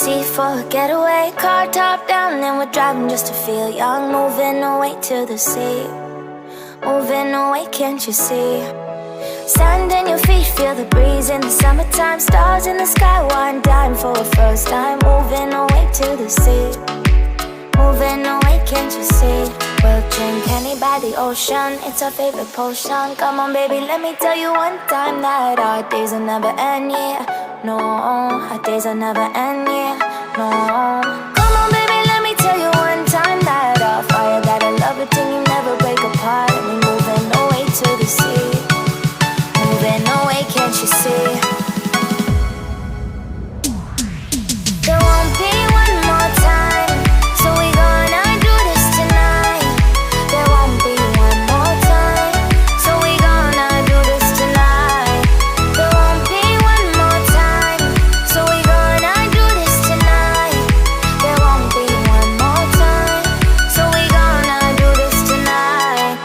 sea for a getaway. Car top down and we're driving just to feel young. Moving away to the sea, moving away, can't you see? Sand in your feet, feel the breeze in the summertime. Stars in the sky, one dime for a first time. Moving away to the sea, moving away, can't you see? We'll drink honey by the ocean, it's our favorite potion. Come on baby, let me tell you one time that our days will never end, yeah. No, our days will never end, yeah. No. Come on baby, let me tell you one time that our fire got a love it till you never break apart. And we moving away to the sea, moving away, can't you see? There won't be one more time, so we gonna do this tonight. There won't be one more time, so we gonna do this tonight. There won't be one more time, so we gonna do this tonight. There won't be one more time, so we gonna do this tonight.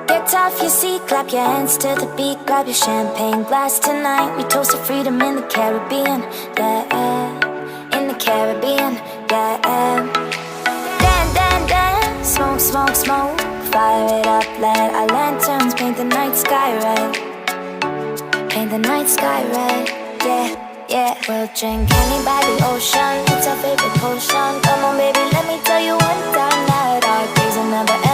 Get off your seat, clap your hands to the beat. Grab your champagne glass tonight. We toast to freedom in the Caribbean, yeah, in the Caribbean, yeah. Dan, dan, dan, smoke, smoke, smoke. Fire it up, let our lanterns paint the night sky red. Paint the night sky red, yeah, yeah. We'll drink honey by the ocean, it's our favorite potion. Come on baby, let me tell you one time that our days will never end.